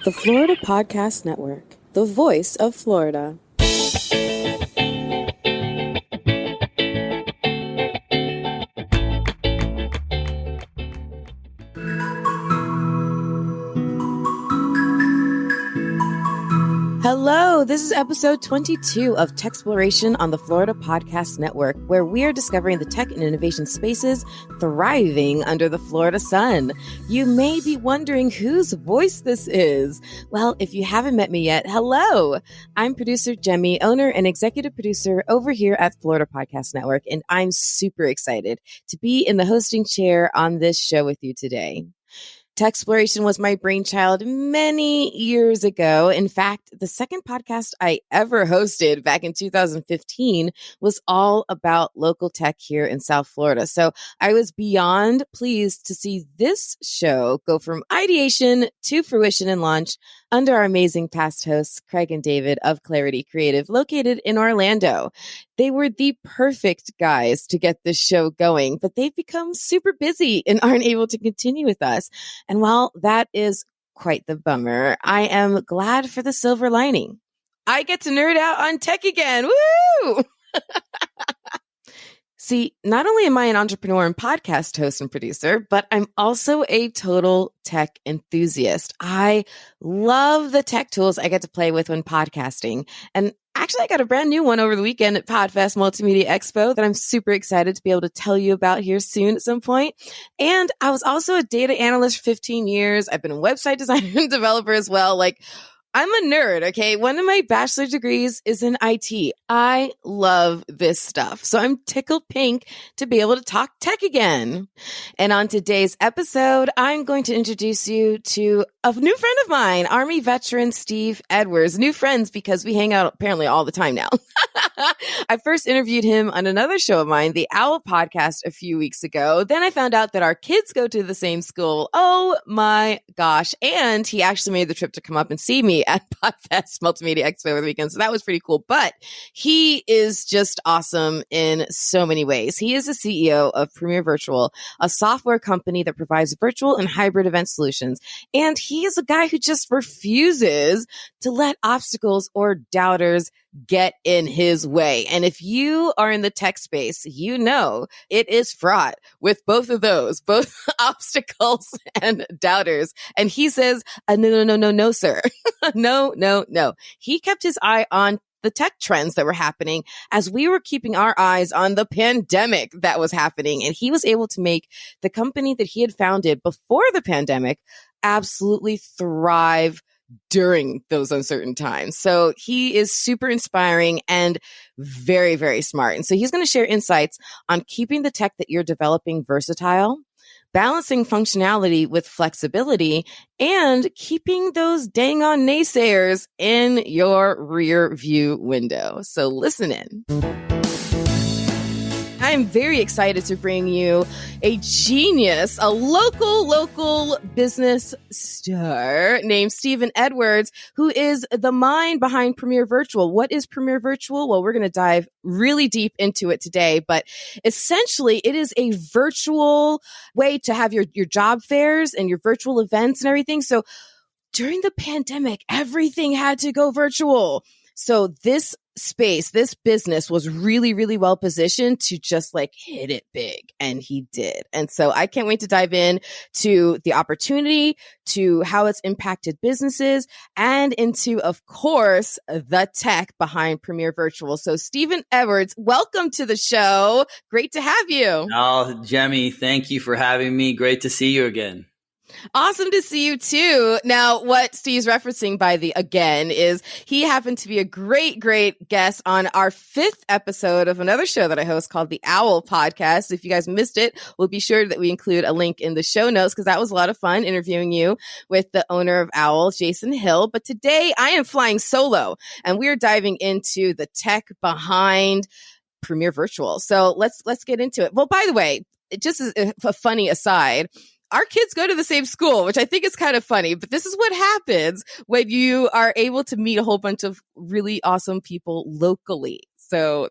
The Florida Podcast Network, the voice of Florida. Hello, this is episode 22 of TECHxploration on the Florida Podcast Network, where we are discovering the tech and innovation spaces thriving under the Florida sun. You may be wondering whose voice this is. Well, if you haven't met me yet, hello. I'm producer Jemmy, owner and executive producer over here at Florida Podcast Network, and I'm super excited to be in the hosting chair on this show with you today. TECHxploration was my brainchild many years ago. In fact, the second podcast I ever hosted back in 2015 was all about local tech here in South Florida. So I was beyond pleased to see this show go from ideation to fruition and launch under our amazing past hosts, Craig and David of Clarity Creative, located in Orlando. They were the perfect guys to get this show going, but they've become super busy and aren't able to continue with us. And while that is quite the bummer, I am glad for the silver lining. I get to nerd out on tech again. Woo! See, not only am I an entrepreneur and podcast host and producer, but I'm also a total tech enthusiast. I love the tech tools I get to play with when podcasting. And actually, I got a brand new one over the weekend at Podfest Multimedia Expo that I'm super excited to be able to tell you about here soon at some point. And I was also a data analyst for 15 years. I've been a website designer and developer as well. I'm a nerd, okay? One of my bachelor's degrees is in IT. I love this stuff. So I'm tickled pink to be able to talk tech again. And on today's episode, I'm going to introduce you to a new friend of mine, Army veteran Steve Edwards. New friends because we hang out apparently all the time now. I first interviewed him on another show of mine, the Owl podcast, a few weeks ago. Then I found out that our kids go to the same school. Oh my gosh. And he actually made the trip to come up and see me at Podfest Multimedia Expo over the weekend. So that was pretty cool. But he is just awesome in so many ways. He is the CEO of Premier Virtual, a software company that provides virtual and hybrid event solutions. And he is a guy who just refuses to let obstacles or doubters get in his way. And if you are in the tech space, you know it is fraught with both of those, both obstacles and doubters. And he says, no, sir. No. He kept his eye on the tech trends that were happening as we were keeping our eyes on the pandemic that was happening. And he was able to make the company that he had founded before the pandemic absolutely thrive during those uncertain times. So he is super inspiring and very, very smart. And so he's going to share insights on keeping the tech that you're developing versatile, balancing functionality with flexibility, and keeping those dang on naysayers in your rear view window. So listen in. I'm very excited to bring you a genius, a local business star named Stephen Edwards, who is the mind behind Premier Virtual. What is Premier Virtual? Well, we're going to dive really deep into it today, but essentially it is a virtual way to have your job fairs and your virtual events and everything. So during the pandemic, everything had to go virtual. So this space, this business was really, really well positioned to just hit it big. And he did. And so I can't wait to dive in to the opportunity, to how it's impacted businesses, and into, of course, the tech behind Premier Virtual. So Stephen Edwards, welcome to the show. Great to have you. Oh, Jemmy, thank you for having me. Great to see you again. Awesome to see you too. Now, what Steve's referencing by the again is he happened to be a great guest on our 5th episode of another show that I host called the Owl podcast. If you guys missed it, we'll be sure that we include a link in the show notes because that was a lot of fun interviewing you with the owner of Owl, Jason Hill. But today I am flying solo and we're diving into the tech behind Premier Virtual. So let's get into it. Well, by the way, just as a funny aside, our kids go to the same school, which I think is kind of funny, but this is what happens when you are able to meet a whole bunch of really awesome people locally. So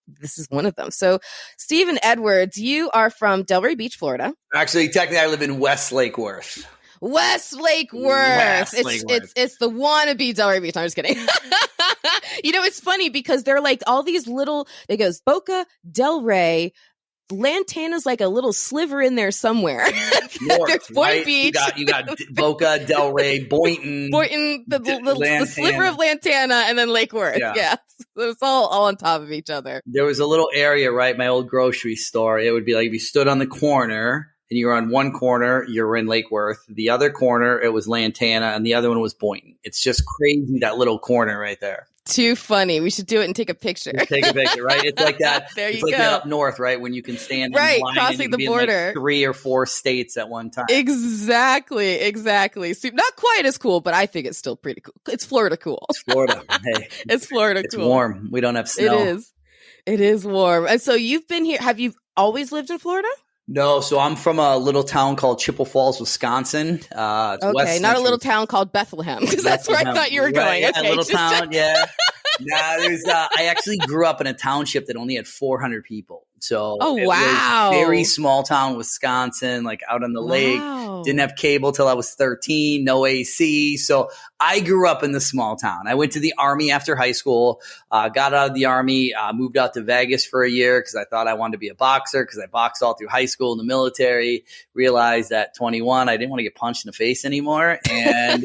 this is one of them. So Stephen Edwards, you are from Delray Beach, Florida. Actually, technically, I live in West Lake Worth. West Lake Worth. It's the wannabe Delray Beach. No, I'm just kidding. It's funny because they're like all these little, it goes Boca, Delray, Lantana's like a little sliver in there somewhere. North, There's Boynton right? Beach. You got Boca, Delray, Boynton, the sliver of Lantana, and then Lake Worth. Yeah. So it's all on top of each other. There was a little area, right? My old grocery store. It would be like if you stood on the corner and you were on one corner, you were in Lake Worth. The other corner, it was Lantana, and the other one was Boynton. It's just crazy, that little corner right there. Too funny. We should do it and take a picture. Take a picture, right? It's like that. There you it's like go. that up north, right? When you can stand right, in line crossing the border, in like 3 or 4 states at one time. Exactly. So not quite as cool, but I think it's still pretty cool. It's Florida cool. It's Florida. Hey, it's Florida cool. It's warm. We don't have snow. It is warm. And so you've been here. Have you always lived in Florida? No, so I'm from a little town called Chippewa Falls, Wisconsin. Okay, not a little town called Bethlehem, because that's where I thought you were going. Yeah, okay, a little town, yeah. I actually grew up in a township that only had 400 people. So it was very small town, Wisconsin, like out on the lake. Didn't have cable till I was 13, no AC. So I grew up in the small town. I went to the Army after high school, got out of the Army, moved out to Vegas for a year because I thought I wanted to be a boxer because I boxed all through high school in the military. Realized at 21, I didn't want to get punched in the face anymore. And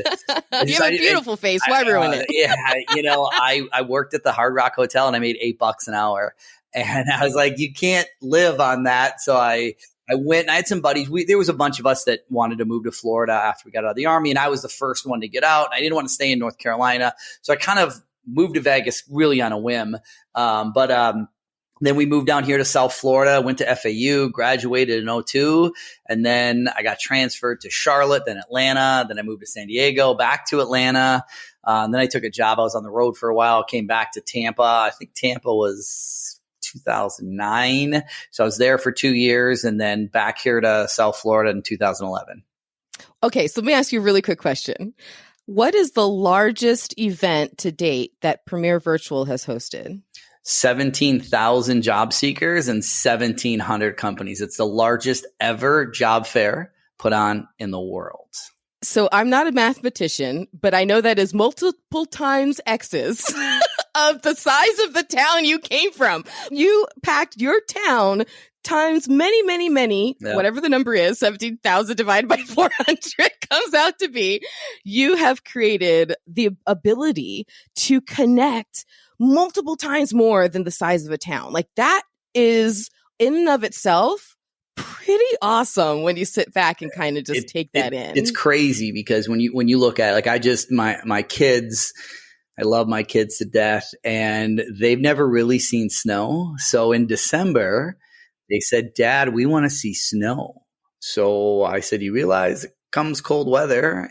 you have a beautiful face. Why ruin it? Yeah, I worked at the Hard Rock Hotel and I made $8 an hour. And I was like, you can't live on that. So I went and I had some buddies. There was a bunch of us that wanted to move to Florida after we got out of the Army. And I was the first one to get out. I didn't want to stay in North Carolina. So I kind of moved to Vegas really on a whim. Then we moved down here to South Florida, went to FAU, graduated in 2002. And then I got transferred to Charlotte, then Atlanta. Then I moved to San Diego, back to Atlanta. Then I took a job. I was on the road for a while, came back to Tampa. I think Tampa was 2009. So I was there for 2 years and then back here to South Florida in 2011. Okay, so let me ask you a really quick question. What is the largest event to date that Premier Virtual has hosted? 17,000 job seekers and 1,700 companies. It's the largest ever job fair put on in the world. So I'm not a mathematician, but I know that is multiple times X's of the size of the town you came from. You packed your town times many, whatever the number is, 17,000 divided by 400 comes out to be. You have created the ability to connect multiple times more than the size of a town. Like that is in and of itself pretty awesome when you sit back and kind of just take that in. It's crazy because when you look at it, like my kids, I love my kids to death and they've never really seen snow. So in December, they said, "Dad, we want to see snow." So I said, "You realize it comes cold weather,"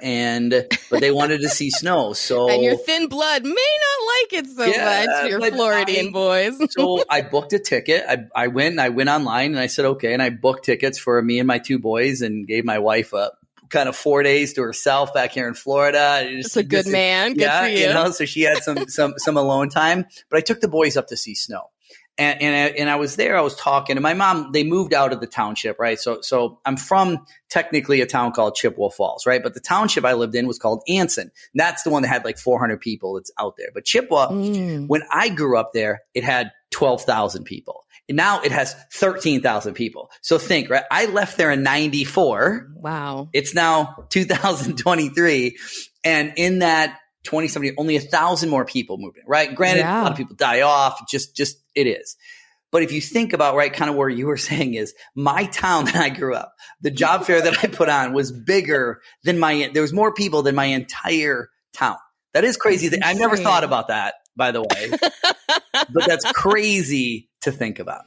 but they wanted to see snow. So and your thin blood may not like it so much, your Floridian boys. So I booked a ticket. I went online and I said, okay. And I booked tickets for me and my 2 boys and gave my wife a kind of 4 days to herself back here in Florida. It's a good man. Good for you. So she had some alone time, but I took the boys up to see snow. And I was there, I was talking to my mom. They moved out of the township, right? So I'm from technically a town called Chippewa Falls, right? But the township I lived in was called Anson. That's the one that had like 400 people that's out there. But Chippewa, when I grew up there, it had 12,000 people. And now it has 13,000 people. So think, right? I left there in 94. Wow. It's now 2023. And in that 2070, only 1,000 more people moved in, right? Granted, a lot of people die off. Just it is. But if you think about, right, kind of where you were saying is my town that I grew up, the job fair that I put on was bigger than there was more people than my entire town. That is crazy. I never thought about that, by the way, but that's crazy to think about.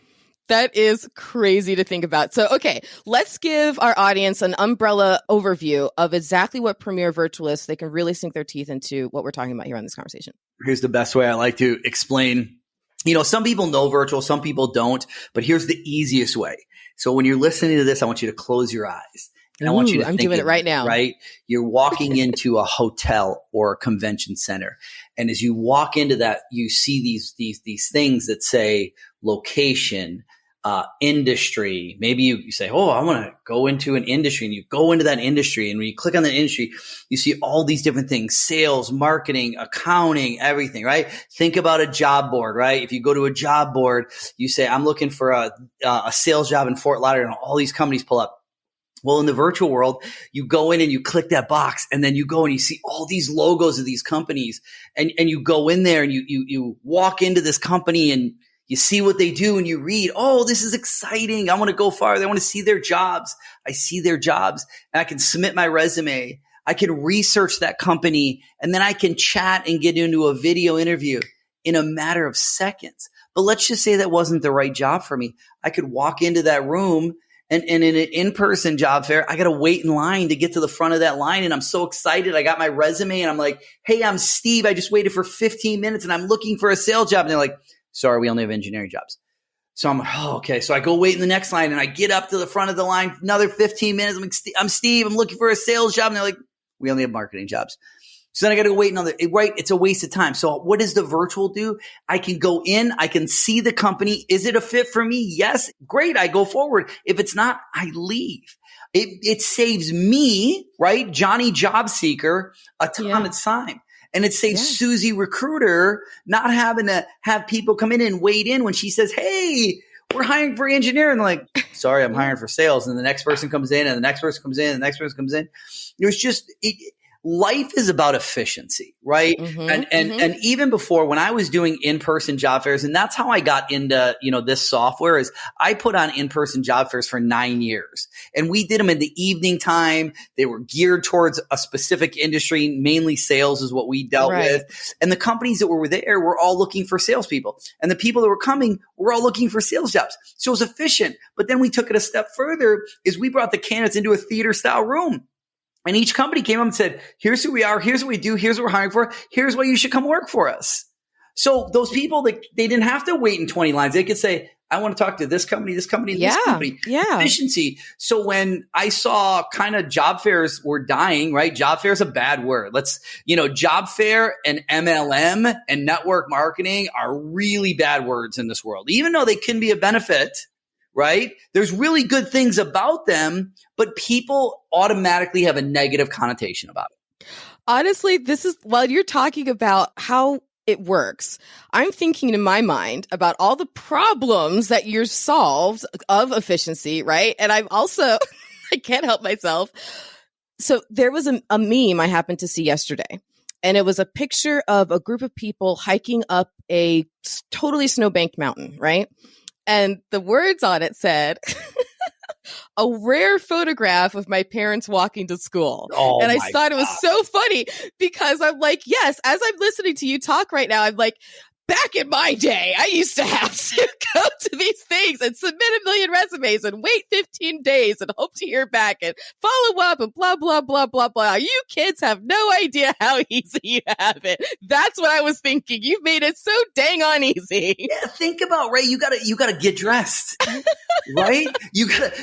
That is crazy to think about. So, okay, let's give our audience an umbrella overview of exactly what Premier Virtual is so they can really sink their teeth into what we're talking about here on this conversation. Here's the best way I like to explain. Some people know virtual, some people don't, but here's the easiest way. So when you're listening to this, I want you to close your eyes. And I want you to I'm think doing it right now. Right? You're walking into a hotel or a convention center. And as you walk into that, you see these things that say location, industry. Maybe you say, oh, I want to go into an industry, and you go into that industry. And when you click on that industry, you see all these different things: sales, marketing, accounting, everything, right? Think about a job board, right? If you go to a job board, you say, I'm looking for a sales job in Fort Lauderdale, and all these companies pull up. Well, in the virtual world, you go in and you click that box, and then you go and you see all these logos of these companies, and you go in there and you walk into this company and you see what they do, and you read, oh, this is exciting. I want to go farther. I want to see their jobs. I see their jobs, and I can submit my resume. I can research that company, and then I can chat and get into a video interview in a matter of seconds. But let's just say that wasn't the right job for me. I could walk into that room, and in an in-person job fair, I got to wait in line to get to the front of that line. And I'm so excited. I got my resume, and I'm like, hey, I'm Steve. I just waited for 15 minutes and I'm looking for a sales job. And they're like, sorry, we only have engineering jobs. So I'm like, oh, okay. So I go wait in the next line, and I get up to the front of the line, another 15 minutes. I'm like, I'm Steve. I'm looking for a sales job. And they're like, we only have marketing jobs. So then I got to wait another, right? It's a waste of time. So what does the virtual do? I can go in, I can see the company. Is it a fit for me? Yes. Great. I go forward. If it's not, I leave. It saves me, right? Johnny Job Seeker, a ton of time. And it saves Susie Recruiter not having to have people come in and wait in when she says, hey, we're hiring for engineer. And they're like, sorry, I'm hiring for sales. And the next person comes in, and the next person comes in, and the next person comes in. It was just life is about efficiency, right? And even before, when I was doing in-person job fairs, and that's how I got into, this software, is I put on in-person job fairs for 9 years, and we did them in the evening time. They were geared towards a specific industry, mainly sales is what we dealt with. And the companies that were there were all looking for salespeople, and the people that were coming were all looking for sales jobs. So it was efficient. But then we took it a step further, is we brought the candidates into a theater style room. And each company came up and said, here's who we are, here's what we do, here's what we're hiring for, here's why you should come work for us. So those people, they didn't have to wait in 20 lines. They could say, I want to talk to this company, this company, this company. Efficiency. So when I saw kind of job fairs were dying, right? Job fair is a bad word. Job fair and MLM and network marketing are really bad words in this world, even though they can be a benefit. Right? There's really good things about them, but people automatically have a negative connotation about it. Honestly, while you're talking about how it works, I'm thinking in my mind about all the problems that you're solved of efficiency, right? And I'm also, I can't help myself. So there was a meme I happened to see yesterday, and it was a picture of a group of people hiking up a totally snowbanked mountain, right? And the words on it said, a rare photograph of my parents walking to school. Oh, and I thought it was so funny, because I'm like, yes, as I'm listening to you talk right now, I'm like, back in my day, I used to have to go to these things and submit 1 million resumes and wait 15 days and hope to hear back and follow up and blah, blah, blah, blah, blah. You kids have no idea how easy you have it. That's what I was thinking. You've made it so dang on easy. Yeah, think about, right? You gotta get dressed, right?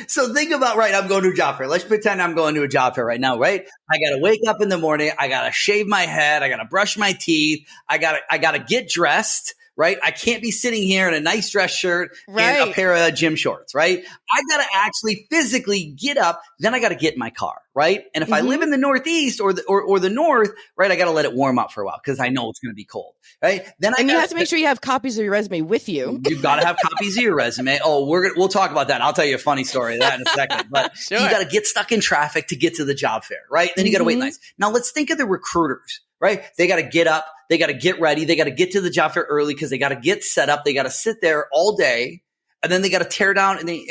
So think about, right? I'm going to a job fair. Let's pretend I'm going to a job fair right now, right? I gotta wake up in the morning. I gotta shave my head. I gotta brush my teeth. I gotta get dressed. Right? I can't be sitting here in a nice dress shirt and a pair of gym shorts, right? I got to actually physically get up. Then I got to get in my car, right? And if I live in the Northeast or the North, right, I got to let it warm up for a while because I know it's going to be cold, right? Then you have to make sure you have copies of your resume with you. You've got to have copies of your resume. Oh, we'll talk about that. I'll tell you a funny story of that in a second. But you got to get stuck in traffic to get to the job fair, right? Then you got to wait lines. Now let's think of the recruiters. Right? They got to get up. They got to get ready. They got to get to the job fair early because they got to get set up. They got to sit there all day, and then they got to tear down and they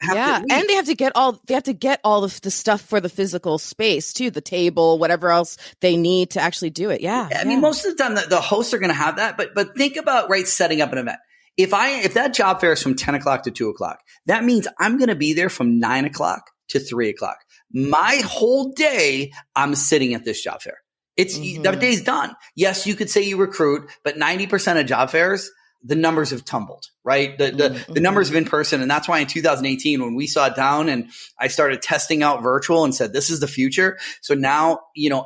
have to leave. And they have to get all of the stuff for the physical space too, the table, whatever else they need to actually do it. I mean, most of the time the hosts are going to have that, but think about, right, setting up an event. If that job fair is from 10 o'clock to 2 o'clock, that means I'm going to be there from 9 o'clock to 3 o'clock. My whole day, I'm sitting at this job fair. The day's done. Yes, you could say you recruit, but 90% of job fairs, the numbers have tumbled, right? The numbers of in-person. And that's why in 2018, when we saw it down and I started testing out virtual and said, this is the future. So now,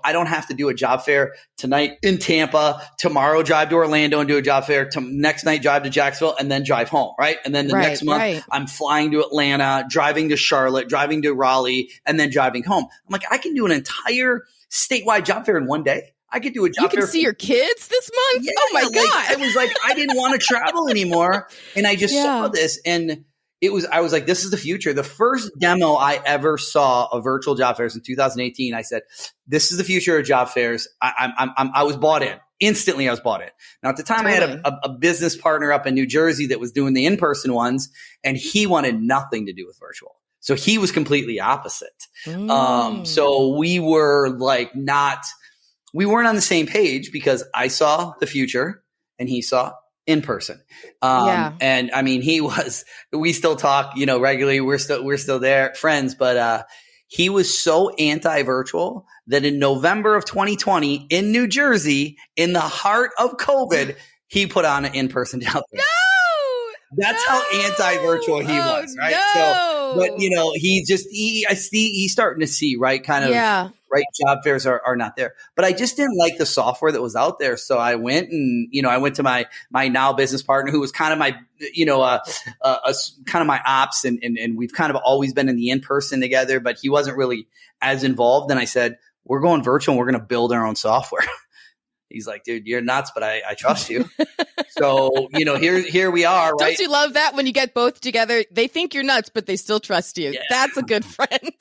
I don't have to do a job fair tonight in Tampa, tomorrow drive to Orlando and do a job fair, next night drive to Jacksonville and then drive home, right? And then the next month I'm flying to Atlanta, driving to Charlotte, driving to Raleigh, and then driving home. I'm like, I can do an entire statewide job fair in one day. I could do a job fair. You can see your kids this month? Yeah, oh my God. I was like, I didn't want to travel anymore. And I just saw this and I was like, this is the future. The first demo I ever saw of virtual job fairs in 2018, I said, this is the future of job fairs. I was bought in. Instantly, I was bought in. Now, at the time, I had a business partner up in New Jersey that was doing the in-person ones, and he wanted nothing to do with virtual. So he was completely opposite. So we were like we weren't on the same page because I saw the future and he saw in person. And I mean, we still talk, regularly. We're still there, friends, but, he was so anti-virtual that in November of 2020 in New Jersey, in the heart of COVID, he put on an in-person job fair. That's how anti-virtual he was, right? So, but he's starting to see, right? Kind of, right? Job fairs are not there, but I just didn't like the software that was out there. So I went and, I went to my now business partner who was kind of my, kind of my ops and we've kind of always been in the in-person together, but he wasn't really as involved. And I said, we're going virtual and we're going to build our own software. He's like, dude, you're nuts, but I trust you. So, here we are, right? Don't you love that when you get both together? They think you're nuts, but they still trust you. Yeah. That's a good friend.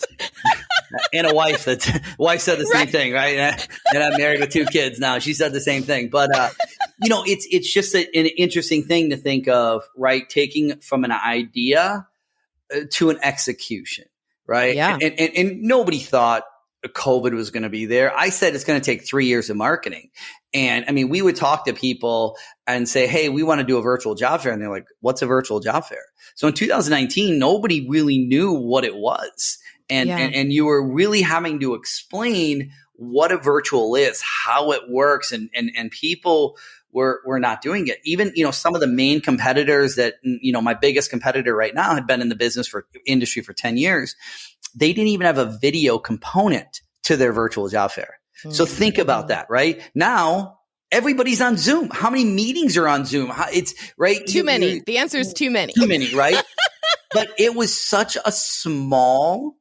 And a wife wife said the same thing, right? And I'm married with 2 kids now. She said the same thing. But, it's just an interesting thing to think of, right? Taking from an idea to an execution, right? Yeah. And nobody thought COVID was going to be there. I said it's going to take 3 years of marketing. And I mean, we would talk to people and say, hey, we want to do a virtual job fair. And they're like, what's a virtual job fair? So in 2019, nobody really knew what it was. And you were really having to explain what a virtual is, how it works. And people were not doing it. Even, some of the main competitors that, my biggest competitor right now had been in the business industry for 10 years. They didn't even have a video component to their virtual job fair. So think about that, right? Now, everybody's on Zoom. How many meetings are on Zoom? It's right. Too many. The answer is too many. Too many, right? But it was such a small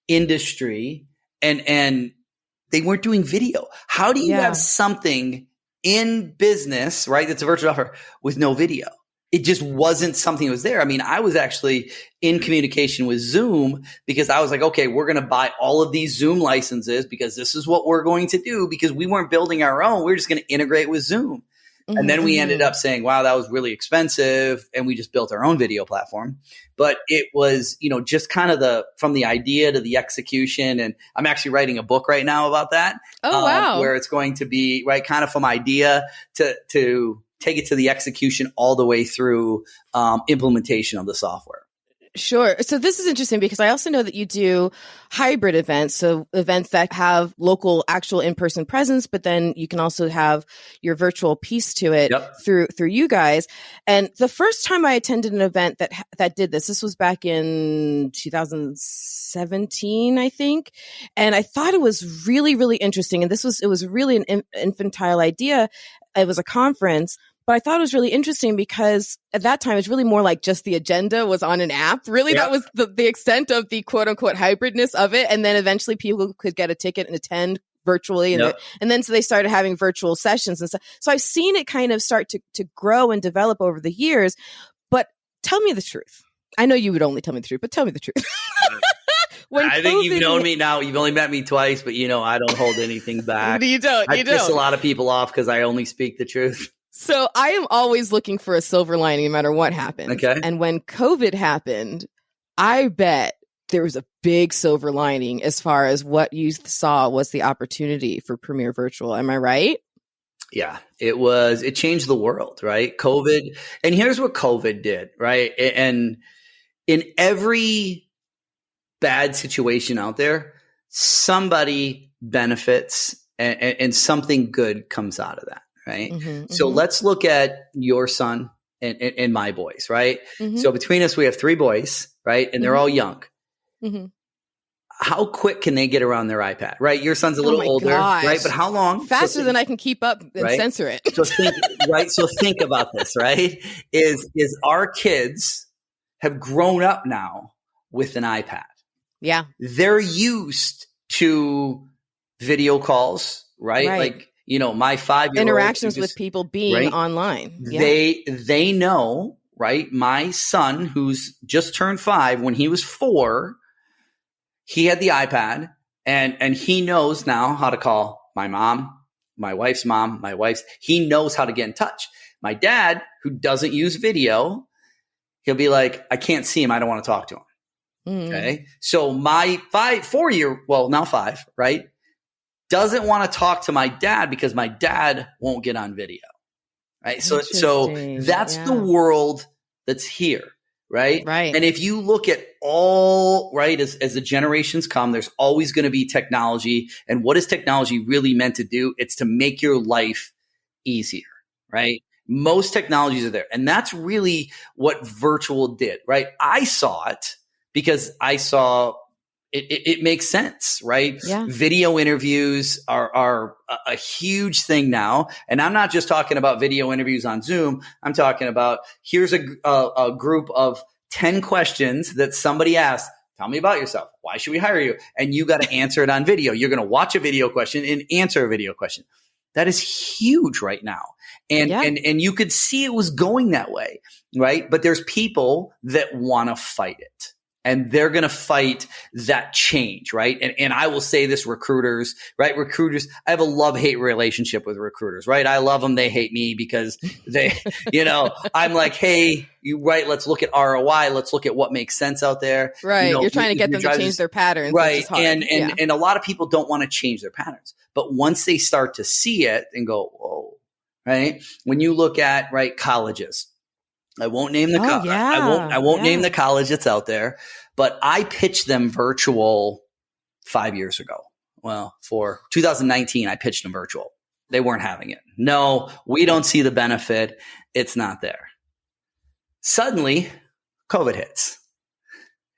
industry and they weren't doing video. How do you have something in business, right? That's a virtual offer with no video. It just wasn't something that was there. I mean, I was actually in communication with Zoom because I was like, okay, we're going to buy all of these Zoom licenses because this is what we're going to do because we weren't building our own. We're just going to integrate with Zoom. And then we ended up saying, wow, that was really expensive. And we just built our own video platform. But it was, just kind of from the idea to the execution. And I'm actually writing a book right now about that. Oh, wow. Where it's going to be, right, kind of from idea to take it to the execution all the way through implementation of the software. Sure. So this is interesting because I also know that you do hybrid events. So events that have local actual in-person presence, but then you can also have your virtual piece to it through you guys. And the first time I attended an event that did this was back in 2017, I think. And I thought it was really, really interesting. And it was really an infantile idea. It was a conference. But I thought it was really interesting because at that time, it's really more like just the agenda was on an app. Really, that was the extent of the quote unquote hybridness of it. And then eventually people could get a ticket and attend virtually. And then so they started having virtual sessions and stuff. So I've seen it kind of start to grow and develop over the years. But tell me the truth. I know you would only tell me the truth, but tell me the truth. I think you've known me now. You've only met me twice, but I don't hold anything back. You don't. I piss a lot of people off because I only speak the truth. So I am always looking for a silver lining no matter what happens. Okay. And when COVID happened, I bet there was a big silver lining as far as what you saw was the opportunity for Premier Virtual. Am I right? Yeah, it changed the world, right? COVID. And here's what COVID did, right? And in every bad situation out there, somebody benefits and something good comes out of that. Right. So let's look at your son and my boys, right? Mm-hmm. So between us, we have 3 boys, right? And they're all young. Mm-hmm. How quick can they get around their iPad, right? Your son's a little older, gosh. right? But how long? Faster than I can keep up and right? censor it. So think about this, right? Is our kids have grown up now with an iPad. Yeah. They're used to video calls, right? Like, my 5-year-old interactions with people being online. Yeah. They know, right? My son, who's just turned 5, when he was 4, he had the iPad and he knows now how to call my mom, my wife's mom, he knows how to get in touch. My dad, who doesn't use video, he'll be like, I can't see him. I don't want to talk to him. Okay. So my 4-year, well, now 5, right? Doesn't want to talk to my dad because my dad won't get on video. Right. So that's the world that's here. Right. Right. And if you look at all right, as the generations come, there's always going to be technology. And what is technology really meant to do? It's to make your life easier. Right. Most technologies are there. And that's really what virtual did. Right. I saw it because I saw it makes sense, right? Yeah. Video interviews are a huge thing now. And I'm not just talking about video interviews on Zoom. I'm talking about here's a group of 10 questions that somebody asked. Tell me about yourself. Why should we hire you? And you got to answer it on video. You're going to watch a video question and answer a video question. That is huge right now. And you could see it was going that way, right? But there's people that want to fight it. And they're going to fight that change, right? And I will say this, recruiters, right? Recruiters, I have a love-hate relationship with recruiters, right? I love them. They hate me because they, I'm like, hey, let's look at ROI. Let's look at what makes sense out there. Right. You're trying to get them to change their patterns. Right. Which is hard. And a lot of people don't want to change their patterns. But once they start to see it and go, whoa, right? When you look at, right, colleges, I won't name the I won't name the college that's out there, but I pitched them virtual 5 years ago. Well, for 2019, I pitched them virtual. They weren't having it. No, we don't see the benefit. It's not there. Suddenly, COVID hits.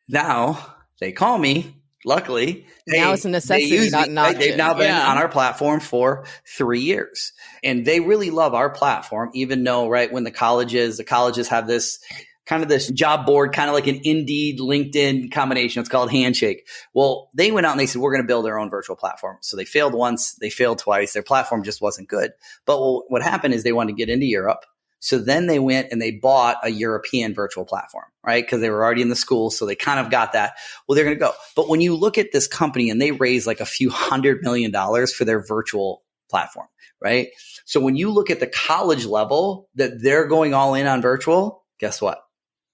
Now they call me. Luckily, now it's a necessity, not an option. They've now been on our platform for 3 years, and they really love our platform. Even though, right, when the colleges have this kind of this job board, kind of like an Indeed, LinkedIn combination. It's called Handshake. Well, they went out and they said, we're going to build our own virtual platform. So they failed once, they failed twice. Their platform just wasn't good. But what happened is they wanted to get into Europe. So then they went and they bought a European virtual platform, right? Because they were already in the school. So they kind of got that. Well, they're going to go. But when you look at this company and they raised like a few $100 million for their virtual platform, right? So when you look at the college level that they're going all in on virtual, guess what?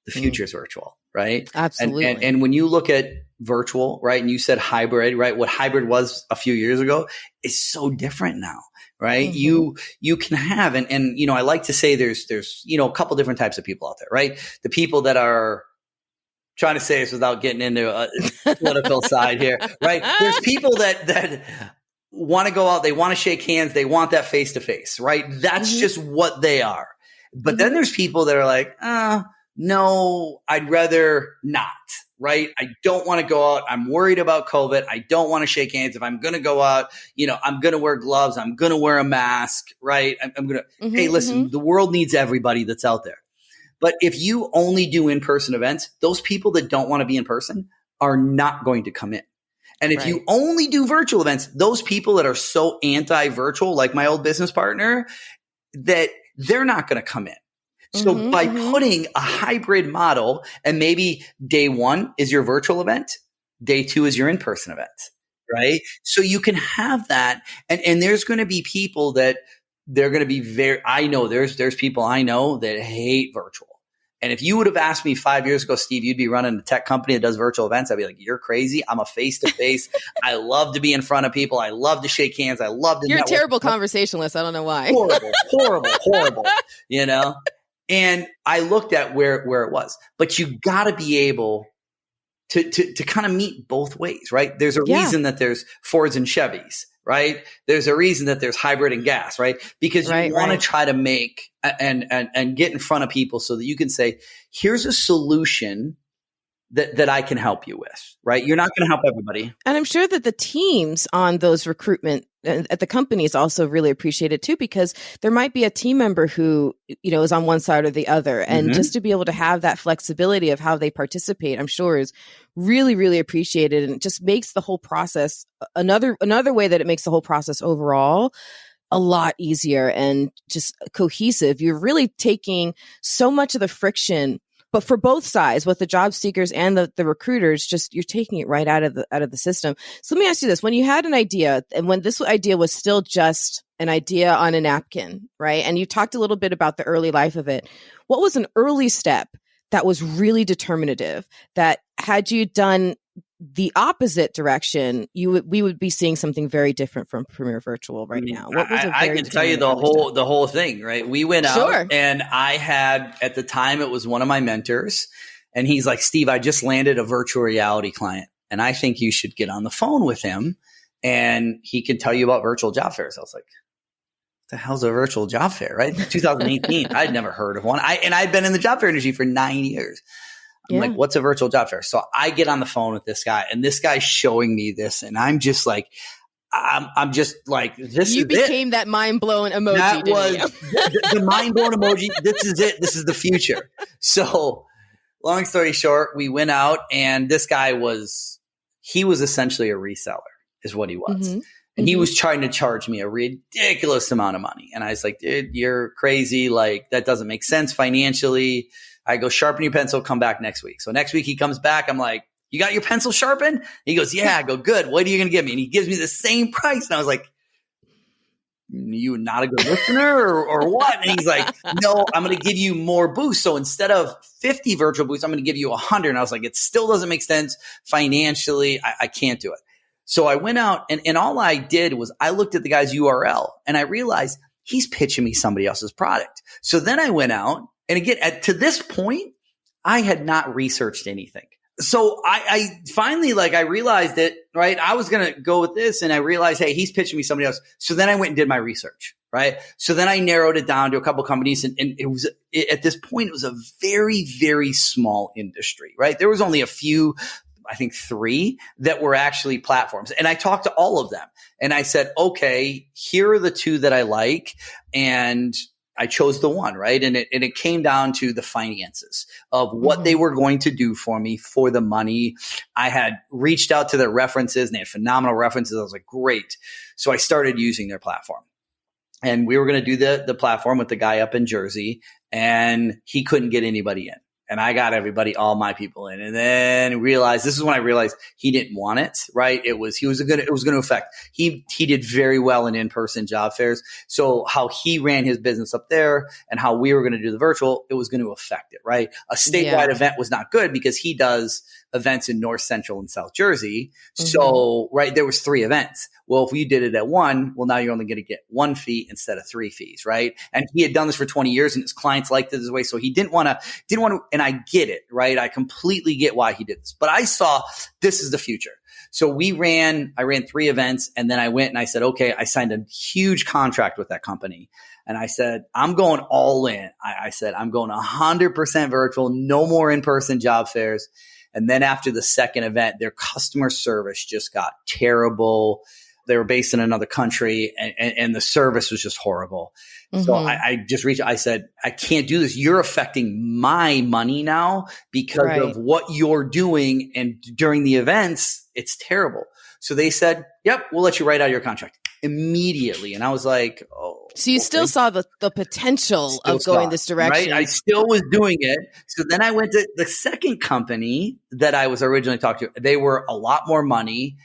The future is virtual, right? Absolutely. And when you look at virtual, right? And you said hybrid, right? What hybrid was a few years ago is so different now. Right. Mm-hmm. You can have, and, I like to say there's, a couple different types of people out there, right? The people that are trying to say this without getting into a political side here, right? There's people that want to go out. They want to shake hands. They want that face to face, right? That's just what they are. But then there's people that are like, no, I'd rather not. Right. I don't want to go out. I'm worried about COVID. I don't want to shake hands. If I'm going to go out, I'm going to wear gloves. I'm going to wear a mask. Right. I'm going to, hey, listen, the world needs everybody that's out there. But if you only do in-person events, those people that don't want to be in person are not going to come in. And if you only do virtual events, those people that are so anti-virtual, like my old business partner, that they're not going to come in. So by putting a hybrid model, and maybe day 1 is your virtual event, day 2 is your in-person event, right? So you can have that. And there's going to be people that they're going to be I know there's people I know that hate virtual. And if you would have asked me 5 years ago, Steve, you'd be running a tech company that does virtual events, I'd be like, you're crazy. I'm a face-to-face. I love to be in front of people. I love to shake hands. I love to You're network. A terrible conversationalist. I don't know why. Horrible, And I looked at where it was, but you got to be able to kind of meet both ways, right? There's a reason that there's Fords and Chevys, right? There's a reason that there's hybrid and gas, right? Because you want to try to make and get in front of people so that you can say, here's a solution that I can help you with, right? You're not going to help everybody. And I'm sure that the teams on those recruitment at the companies also really appreciate it too, because there might be a team member who, is on one side or the other. And just to be able to have that flexibility of how they participate, I'm sure is really, really appreciated. And it just makes the whole process another way that it makes the whole process overall a lot easier and just cohesive. You're really taking so much of the friction, but for both sides, with the job seekers and the recruiters, just you're taking it right out of the system. So let me ask you this: when you had an idea, and when this idea was still just an idea on a napkin, right? And you talked a little bit about the early life of it. What was an early step that was really determinative? That had you done the opposite direction, we would be seeing something very different from Premier Virtual right now. What was I can tell you the whole thing, right? We went out and I had, at the time, it was one of my mentors, and he's like, Steve, I just landed a virtual reality client and I think you should get on the phone with him and he can tell you about virtual job fairs. I was like, what the hell's a virtual job fair, right? 2018. I'd never heard of one. I'd been in the job fair industry for 9 years. I'm like, what's a virtual job fair? So I get on the phone with this guy and this guy's showing me this. And I'm just like, I'm just like, this you became that mind blown emoji. That was the mind blown emoji. This is it. This is the future. So long story short, we went out and this guy he was essentially a reseller is what he was. Mm-hmm. And he was trying to charge me a ridiculous amount of money. And I was like, dude, you're crazy. Like, that doesn't make sense financially. I go, sharpen your pencil, come back next week. So next week he comes back. I'm like, you got your pencil sharpened? He goes, yeah. I go, good. What are you going to give me? And he gives me the same price. And I was like, you not a good listener or what? And he's like, no, I'm going to give you more boosts. So instead of 50 virtual boosts, I'm going to give you 100. And I was like, it still doesn't make sense financially. I can't do it. So I went out and all I did was I looked at the guy's URL and I realized he's pitching me somebody else's product. So then I went out. And again, to this point, I had not researched anything. So I finally, I realized it, right? I was going to go with this and I realized, hey, he's pitching me somebody else. So then I went and did my research, right? So then I narrowed it down to a couple companies and at this point, it was a very, very small industry, right? There was only a few, I think 3 that were actually platforms. And I talked to all of them and I said, okay, here are the 2 that I like. And I chose the one, right? And it came down to the finances of what they were going to do for me for the money. I had reached out to their references and they had phenomenal references. I was like, great. So I started using their platform. And we were going to do the platform with the guy up in Jersey and he couldn't get anybody in. And I got everybody, all my people in, and then this is when I realized he didn't want it, right? It was going to affect. He did very well in in-person job fairs. So how he ran his business up there and how we were going to do the virtual, it was going to affect it, right? A statewide event was not good because he does events in North Central and South Jersey. So, right, there was 3 events. Well, if you did it at one, well, now you're only going to get 1 fee instead of 3 fees, right? And he had done this for 20 years and his clients liked it this way. So he didn't want to, and I get it, right? I completely get why he did this, but I saw this is the future. So I ran 3 events and then I went and I said, okay, I signed a huge contract with that company. And I said, I'm going all in. I said, I'm going 100% virtual, no more in-person job fairs. And then after the second event, their customer service just got terrible. They were based in another country and the service was just horrible. So I just reached out. I said, I can't do this. You're affecting my money now because of what you're doing. And during the events, it's terrible. So they said, yep, we'll let you write out your contract immediately. And I was like, oh. So you still saw the potential of going this direction. Right? I still was doing it. So then I went to the second company that I was originally talking to. They were a lot more money.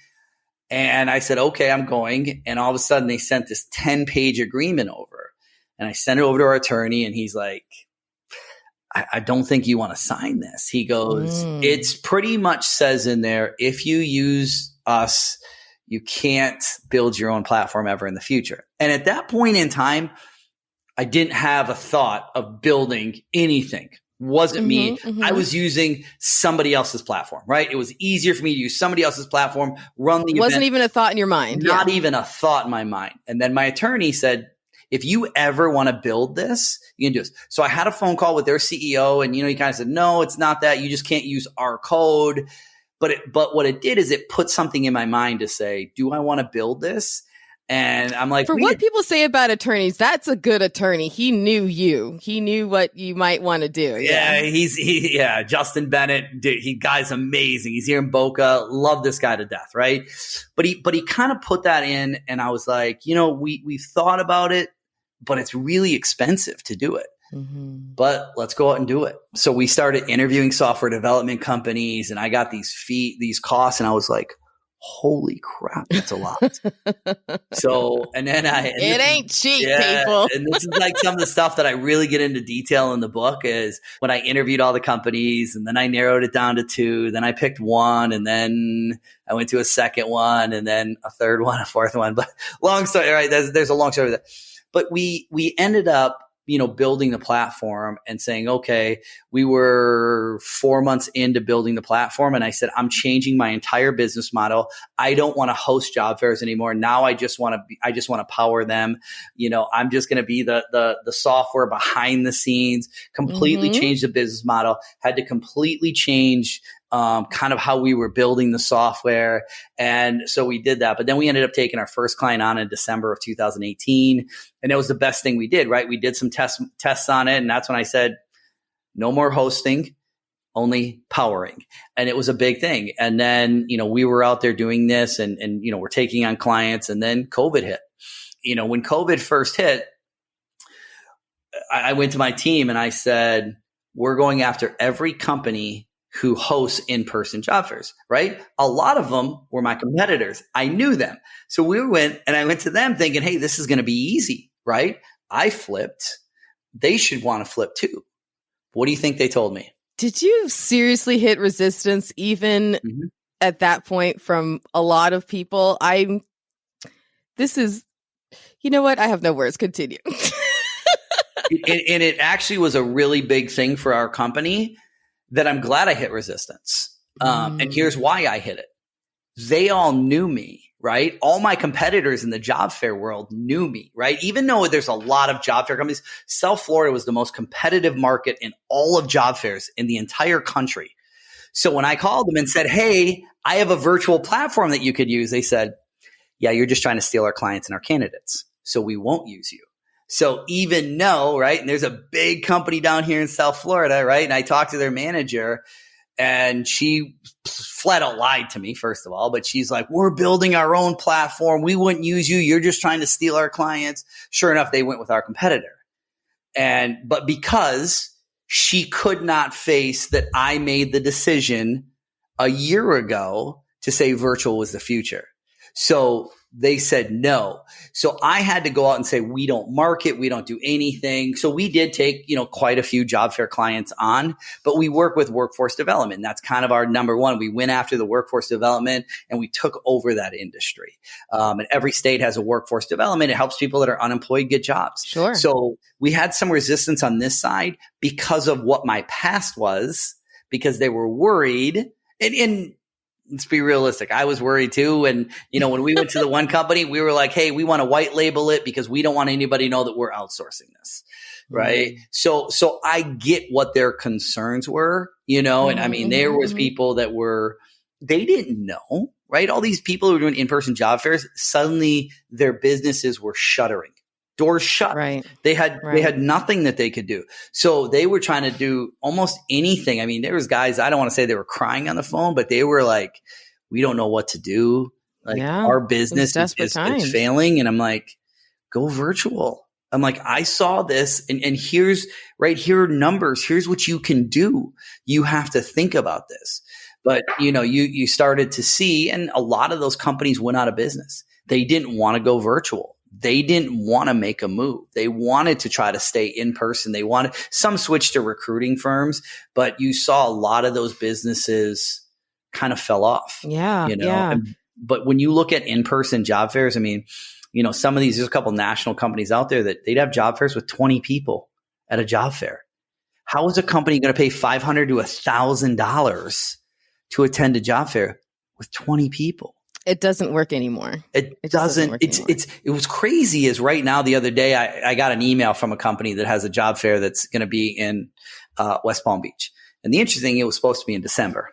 And I said, okay, I'm going. And all of a sudden they sent this 10-page agreement over. And I sent it over to our attorney and he's like, I don't think you want to sign this. He goes, it's pretty much says in there, if you use us, you can't build your own platform ever in the future. And at that point in time, I didn't have a thought of building anything Wasn't me. I was using somebody else's platform, right? It was easier for me to use somebody else's platform, run the Wasn't event. even a thought in your mind. Not even a thought in my mind. And then my attorney said, if you ever want to build this, you can do this. So I had a phone call with their CEO and, he kind of said, no, it's not that. You just can't use our code. But what it did is it put something in my mind to say, do I want to build this? And I'm like, for what people say about attorneys, that's a good attorney. He knew you. He knew what you might want to do. Yeah, Justin Bennett, dude, guy's amazing. He's here in Boca. Love this guy to death, right? But he kind of put that in, and I was like, we've thought about it, but it's really expensive to do it. But let's go out and do it. So we started interviewing software development companies, and I got these costs, and I was like, holy crap, that's a lot. So, and then it ain't cheap, people. And this is like some of the stuff that I really get into detail in the book is when I interviewed all the companies, and then I narrowed it down to 2, then I picked one, and then I went to a second one, and then a third one, a fourth one. But long story, right? There's a long story with that. But we ended up, building the platform and saying, okay, we were 4 months into building the platform. And I said, I'm changing my entire business model. I don't want to host job fairs anymore. Now I just want to power them. I'm just going to be the software behind the scenes, completely change the business model, had to completely change kind of how we were building the software. And so we did that. But then we ended up taking our first client on in December of 2018. And it was the best thing we did, right? We did some tests on it. And that's when I said, no more hosting, only powering. And it was a big thing. And then, we were out there doing this and we're taking on clients. And then COVID hit. When COVID first hit, I went to my team and I said, we're going after every company who hosts in-person job fairs, right? A lot of them were my competitors. I knew them. So I went to them thinking, hey, this is going to be easy, right? I flipped. They should want to flip too. What do you think they told me? Did you seriously hit resistance even at that point from a lot of people? You know what? I have no words. Continue. And it actually was a really big thing for our company that I'm glad I hit resistance. And here's why I hit it. They all knew me, right? All my competitors in the job fair world knew me, right? Even though there's a lot of job fair companies, South Florida was the most competitive market in all of job fairs in the entire country. So when I called them and said, hey, I have a virtual platform that you could use, they said, yeah, you're just trying to steal our clients and our candidates. So we won't use you. So even though, right, and there's a big company down here in South Florida, right? And I talked to their manager and she flat out lied to me, first of all, but she's like, we're building our own platform. We wouldn't use you. You're just trying to steal our clients. Sure enough, they went with our competitor. But because she could not face that I made the decision a year ago to say virtual was the future. So they said no. So I had to go out and say, we don't market, we don't do anything. So we did take, quite a few job fair clients on, but we work with workforce development. That's kind of our number one. We went after the workforce development and we took over that industry. And every state has a workforce development. It helps people that are unemployed get jobs. Sure. So we had some resistance on this side because of what my past was, because they were worried. And let's be realistic. I was worried too. And, when we went to the one company, we were like, hey, we want to white label it because we don't want anybody to know that we're outsourcing this. Right. So I get what their concerns were, and I mean, there was people that they didn't know, right? All these people who were doing in-person job fairs, suddenly their businesses were shuttering. Doors shut. Right. They had nothing that they could do. So they were trying to do almost anything. I mean, there was guys, I don't want to say they were crying on the phone, but they were like, we don't know what to do. Like our business is failing. And I'm like, go virtual. I'm like, I saw this and here's right here are numbers. Here's what you can do. You have to think about this. But you started to see, and a lot of those companies went out of business. They didn't want to go virtual. They didn't want to make a move. They wanted to try to stay in person. Some switched to recruiting firms, but you saw a lot of those businesses kind of fell off. Yeah. But when you look at in-person job fairs, I mean, some of there's a couple national companies out there that they'd have job fairs with 20 people at a job fair. How is a company going to pay $500 to $1,000 to attend a job fair with 20 people? It doesn't work anymore. It doesn't. It was crazy. Is right now, the other day, I got an email from a company that has a job fair that's going to be in West Palm Beach. And the interesting thing, it was supposed to be in December.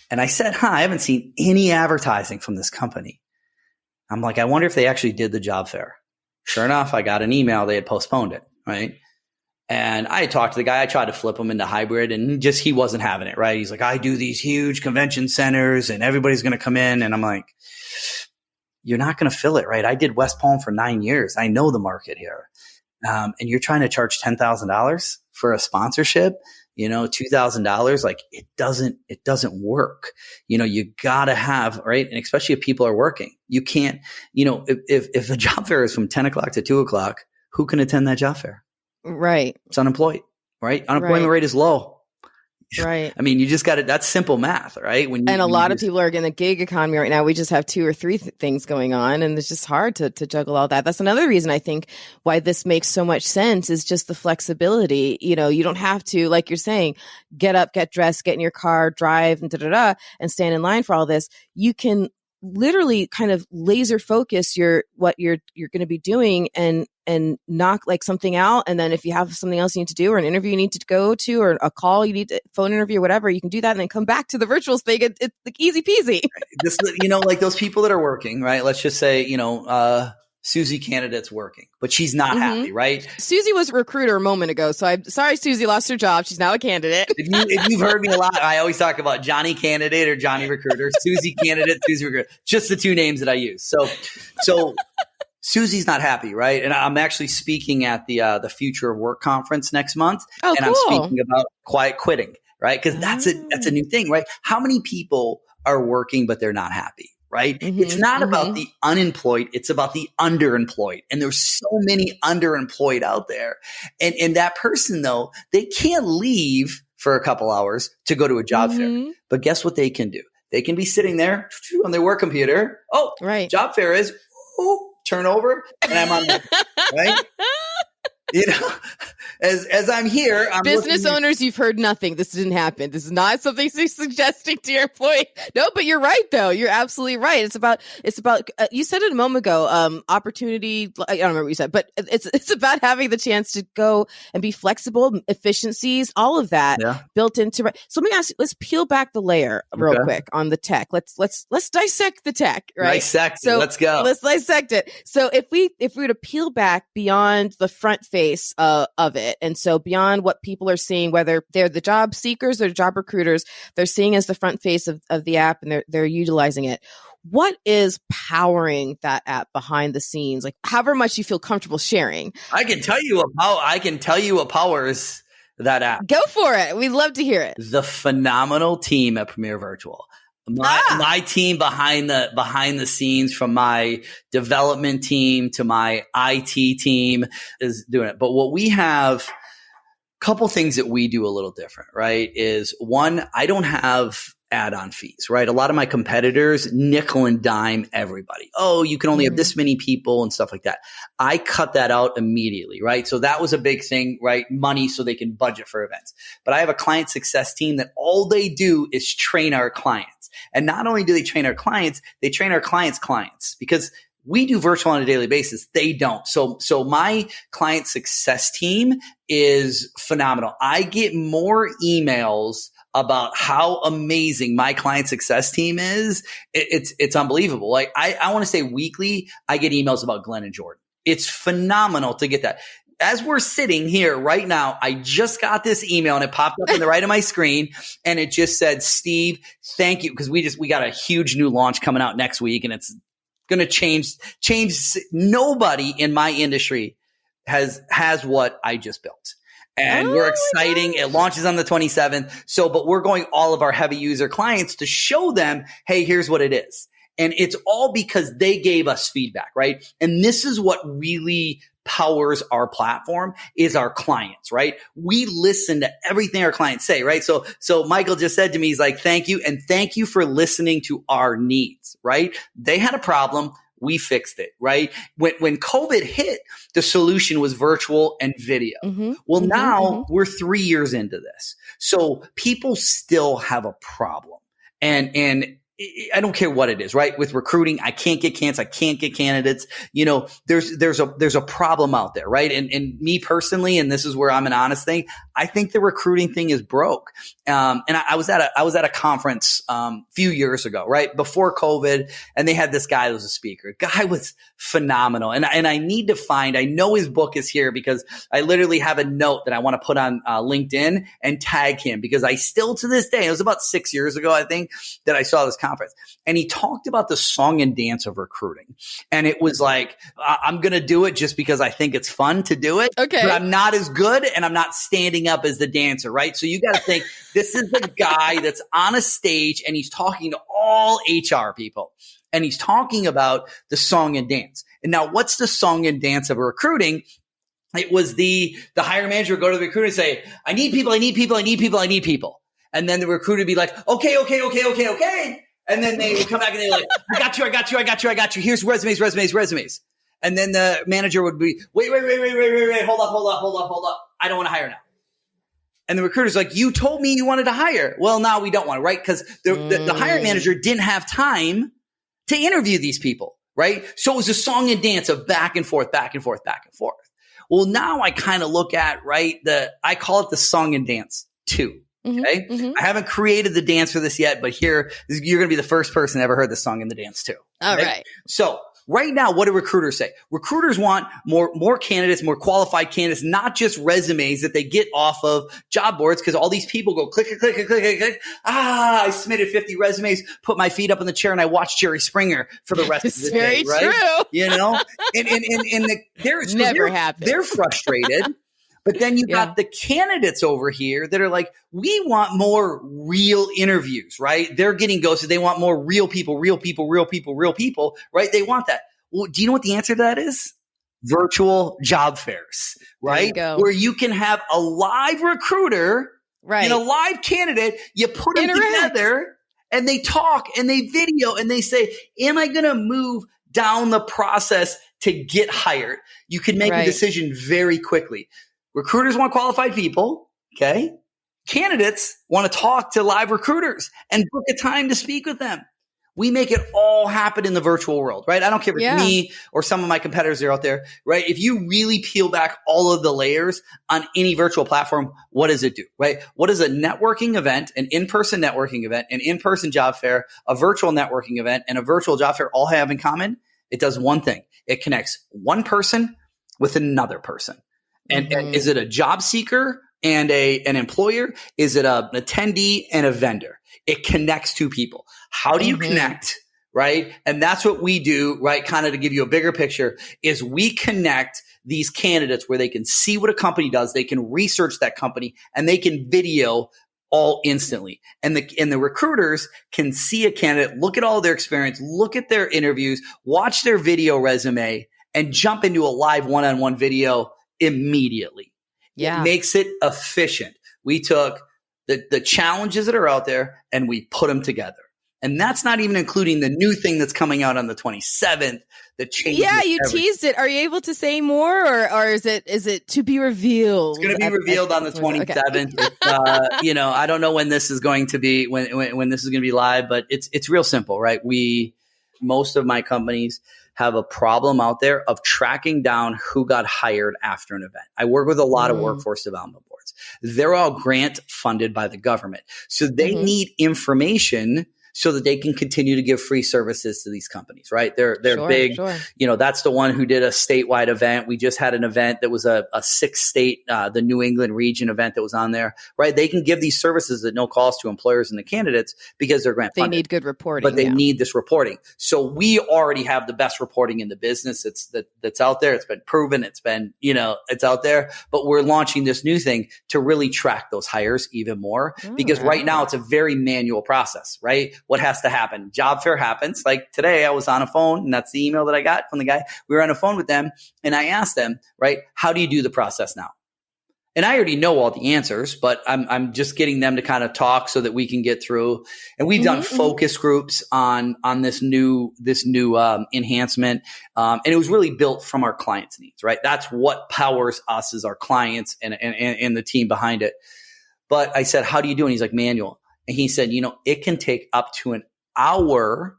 And I said, I haven't seen any advertising from this company. I'm like, I wonder if they actually did the job fair. Sure enough, I got an email. They had postponed it. Right. And I talked to the guy. I tried to flip him into hybrid, and he wasn't having it. Right. He's like, I do these huge convention centers and everybody's going to come in. And I'm like, you're not going to fill it. Right. I did West Palm for 9 years. I know the market here. And you're trying to charge $10,000 for a sponsorship, $2,000. Like it doesn't work. You gotta have, right. And especially if people are working, you can't, if the job fair is from 10 o'clock to 2 o'clock, who can attend that job fair? Right. It's unemployed, right? Unemployment rate is low. Right. I mean, you just got to, that's simple math, right? And a lot of people are in the gig economy right now. We just have 2 or 3 things going on, and it's just hard to juggle all that. That's another reason I think why this makes so much sense is just the flexibility. You don't have to, like you're saying, get up, get dressed, get in your car, drive and and stand in line for all this. You can literally kind of laser focus what you're going to be doing and knock like something out. And then if you have something else you need to do, or an interview you need to go to, or a call you need to phone interview, whatever, you can do that and then come back to the virtual thing. It's like easy peasy. This, like those people that are working, right? Let's just say, Susie candidate's working, but she's not happy, right? Susie was a recruiter a moment ago. So I'm sorry, Susie lost her job. She's now a candidate. If you've heard me a lot, I always talk about Johnny candidate or Johnny recruiter, Susie candidate, Susie recruiter, just the 2 names that I use. So Susie's not happy, right? And I'm actually speaking at the Future of Work conference next month. Oh, and cool. I'm speaking about quiet quitting, right? Because that's a new thing, right? How many people are working, but they're not happy? Right? It's not about the unemployed. It's about the underemployed. And there's so many underemployed out there. And that person, though, they can't leave for a couple hours to go to a job fair. But guess what they can do? They can be sitting there on their work computer. Oh, right. Job fair is, turn over, and I'm on the, right? As I'm here, I'm business owners, you've heard nothing. This didn't happen. This is not something suggesting to your employee. No, but you're right, though. You're absolutely right. It's about. You said it a moment ago. Opportunity. I don't remember what you said, but it's about having the chance to go and be flexible, efficiencies, all of that built into. So let me ask you. Let's peel back the layer real quick on the tech. Let's dissect the tech. Right. Let's go. Let's dissect it. So if we were to peel back beyond the front face of it, and so beyond what people are seeing, whether they're the job seekers or job recruiters, they're seeing as the front face of the app, and they're utilizing it. What is powering that app behind the scenes? Like, however much you feel comfortable sharing. I can tell you what powers that app. Go for it. We'd love to hear it. The phenomenal team at Premier Virtual. My team behind the scenes, from my development team to my IT team, is doing it. But what we have, couple things that we do a little different, right? Is one, I don't have add-on fees, right? A lot of my competitors nickel and dime everybody. Oh, you can only have this many people and stuff like that. I cut that out immediately, right? So that was a big thing, right? Money so they can budget for events. But I have a client success team that all they do is train our clients. And not only do they train our clients, they train our clients' clients, because we do virtual on a daily basis. They don't. So my client success team is phenomenal. I get more emails about how amazing my client success team is. It's unbelievable. Like I want to say weekly, I get emails about Glenn and Jordan. It's phenomenal to get that. As we're sitting here right now, I just got this email and it popped up on the right of my screen, and it just said, Steve, thank you. Because we got a huge new launch coming out next week, and it's going to change. Nobody in my industry has what I just built. And we're exciting. It launches on the 27th. But we're going all of our heavy user clients to show them, hey, here's what it is. And it's all because they gave us feedback, right? And this is what really powers our platform, is our clients, right? We listen to everything our clients say, right? So Michael just said to me, he's like, thank you. And thank you for listening to our needs, right? They had a problem. we fixed it, right? When COVID hit, the solution was virtual and video. Well, now we're 3 years into this. So people still have a problem. And I don't care what it is, right? With recruiting, I can't get candidates. I can't get candidates. You know, there's a problem out there, right? And me personally, and this is where I'm an honest thing, I think the recruiting thing is broke. And I was at a conference, few years ago, right? Before COVID, and they had this guy that was a speaker. Guy was phenomenal. And I need to find, I know his book is here because I literally have a note that I want to put on LinkedIn and tag him because I still to this day, it was about 6 years ago, I think, that I saw this conference. And he talked about the song and dance of recruiting. And it was like, I'm going to do it just because I think it's fun to do it. Okay. But I'm not as good and I'm not standing up as the dancer, right? So you got to think this is the guy that's on a stage and he's talking to all HR people. And he's talking about the song and dance. And now what's the song and dance of recruiting? It was the hiring manager would go to the recruiter and say, I need people. And then the recruiter would be like, okay. And then they would come back and they're like, I got you. Here's resumes. And then the manager would be, wait. Hold up. I don't want to hire now. And the recruiter's like, you told me you wanted to hire. Well, now we don't want to, right? Because the hiring manager didn't have time to interview these people, right? So it was a song and dance of back and forth. Well, now I kind of look at, right, I call it the song and dance 2. Okay. I haven't created the dance for this yet, but here you're going to be the first person ever heard the song and the dance too. All right. So right now, what do recruiters say? Recruiters want more candidates, more qualified candidates, not just resumes that they get off of job boards because all these people go click. I submitted 50 resumes, put my feet up in the chair, and I watched Jerry Springer for the rest of the day. It's very true. You know, they're frustrated. But then you got the candidates over here that are like, we want more real interviews, right? They're getting ghosted. They want more real people, right? They want that. Well, do you know what the answer to that is? Virtual job fairs, right? Where you can have a live recruiter and a live candidate. You put them together and they talk and they video and they say, am I going to move down the process to get hired? You can make a decision very quickly. Recruiters want qualified people, okay? Candidates want to talk to live recruiters and book a time to speak with them. We make it all happen in the virtual world, right? I don't care if it's me or some of my competitors that are out there, right? If you really peel back all of the layers on any virtual platform, what does it do, right? What does a networking event, an in-person networking event, an in-person job fair, a virtual networking event, and a virtual job fair all have in common? It does one thing. It connects one person with another person. And is it a job seeker and an employer? Is it an attendee and a vendor? It connects two people. How do you connect, right? And that's what we do, right? Kind of to give you a bigger picture is we connect these candidates where they can see what a company does. They can research that company and they can video all instantly. And the recruiters can see a candidate, look at all their experience, look at their interviews, watch their video resume and jump into a live one-on-one video immediately. It makes it efficient. We took the challenges that are out there and we put them together. And that's not even including the new thing that's coming out on the 27th. The change. Yeah, you teased it. Are you able to say more, or is it to be revealed? It's going to be revealed on the 27th. Okay. I don't know when this is going to be when this is going to be live, but it's real simple, right? Most of my companies have a problem out there of tracking down who got hired after an event. I work with a lot of workforce development boards. They're all grant funded by the government. So they need information so that they can continue to give free services to these companies, right? They're big. Sure. That's the one who did a statewide event. We just had an event that was a 6-state, the New England region event that was on there, right? They can give these services at no cost to employers and the candidates because they're grant funded. They need good reporting. But they need this reporting. So we already have the best reporting in the business. That's out there. It's been proven. It's been, it's out there. But we're launching this new thing to really track those hires even more because right now it's a very manual process, right? What has to happen? Job fair happens. Like today I was on a phone and that's the email that I got from the guy. We were on a phone with them and I asked them, right, how do you do the process now? And I already know all the answers, but I'm just getting them to kind of talk so that we can get through. And we've done focus groups on this new enhancement. And it was really built from our clients' needs, right? That's what powers us as our clients and the team behind it. But I said, how do you do it? And he's like, manual. And he said, it can take up to an hour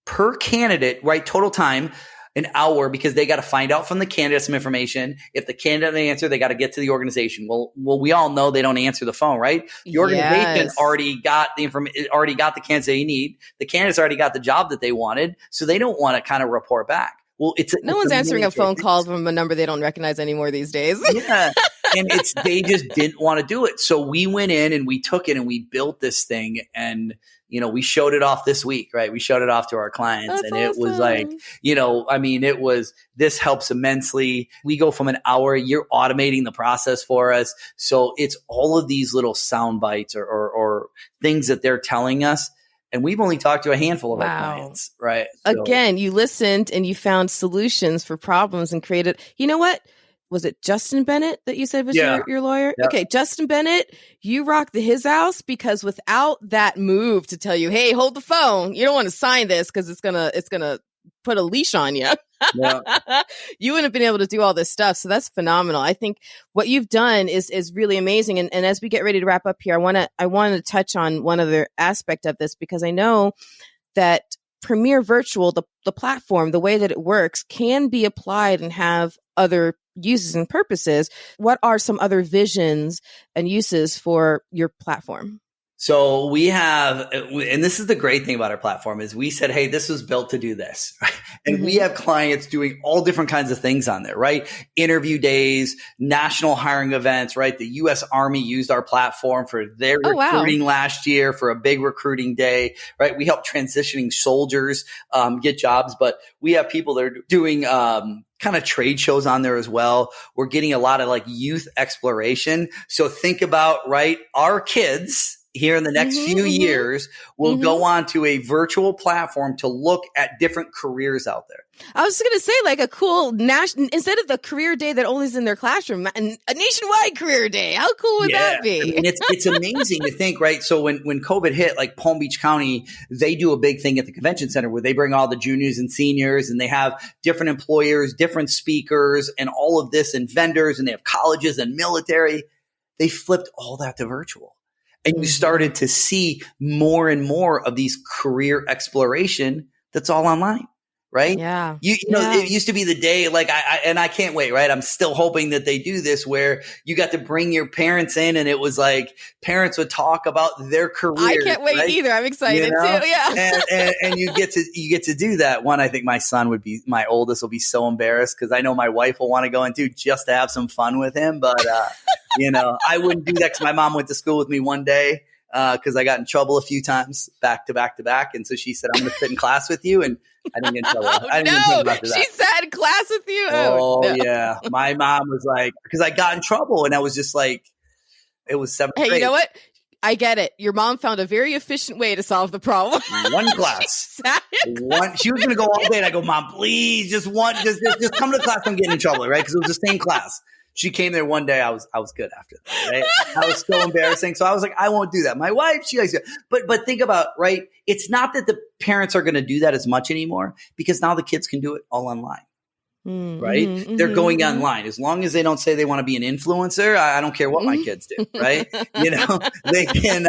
per candidate, right? Total time. An hour, because they got to find out from the candidate some information. If the candidate doesn't answer, they got to get to the organization. Well, we all know they don't answer the phone, right? The organization already got the information, already got the candidates they need. The candidates already got the job that they wanted, so they don't want to kind of report back. Well, no one's answering a phone call from a number they don't recognize anymore these days. Yeah. And they just didn't want to do it. So we went in and we took it and we built this thing, and we showed it off this week, right? We showed it off to our clients. That's and it awesome. was like, this helps immensely. We go from an hour, you're automating the process for us. So it's all of these little sound bites or things that they're telling us. And we've only talked to a handful of our clients, right? So, again, you listened and you found solutions for problems and created, you know what? Was it Justin Bennett that you said was your lawyer? Yep. Okay, Justin Bennett, you rocked his house, because without that move to tell you, hey, hold the phone, you don't want to sign this because it's gonna put a leash on you. Yeah. You wouldn't have been able to do all this stuff. So that's phenomenal. I think what you've done is really amazing. And as we get ready to wrap up here, I want to touch on one other aspect of this, because I know that Premier Virtual, the platform, the way that it works, can be applied and have other uses and purposes. What are some other visions and uses for your platform? So we have, and this is the great thing about our platform, is we said, hey, this was built to do this. Right? And we have clients doing all different kinds of things on there, right? Interview days, national hiring events, right? The U.S. Army used our platform for their recruiting last year for a big recruiting day, right? We help transitioning soldiers get jobs, but we have people that are doing kind of trade shows on there as well. We're getting a lot of like youth exploration. So think about, right, our kids here in the next few years will go on to a virtual platform to look at different careers out there. I was going to say, like, a cool instead of the career day that only is in their classroom, and a nationwide career day. How cool would that be? I mean, it's amazing to think, right? So when COVID hit, like Palm Beach County, they do a big thing at the convention center where they bring all the juniors and seniors, and they have different employers, different speakers, and all of this, and vendors, and they have colleges and military. They flipped all that to virtual. And you started to see more and more of these career exploration that's all online, right? Yeah. You know, it used to be the day, like I can't wait, right? I'm still hoping that they do this, where you got to bring your parents in, and it was like parents would talk about their career. I can't wait either. I'm excited too. Yeah. And you get to do that. One, I think my oldest will be so embarrassed, because I know my wife will want to go and do just to have some fun with him. But, I wouldn't do that, because my mom went to school with me one day, because I got in trouble a few times back to back to back. And so she said, I'm going to sit in class with you. And I didn't get in trouble. She sat in class with you. Yeah. My mom was like, because I got in trouble, and I was just like, it was 7th grade. Hey, you know what? I get it. Your mom found a very efficient way to solve the problem. One class. She was going to go all day. And I go, Mom, please, just come to class. I'm getting in trouble, right? Because it was the same class. She came there one day. I was good after that, right? I was so embarrassing. So I was like, I won't do that. My wife, she likes it. But think about, right? It's not that the parents are going to do that as much anymore, because now the kids can do it all online. Right? They're going online. As long as they don't say they want to be an influencer, I don't care what my kids do, right? They can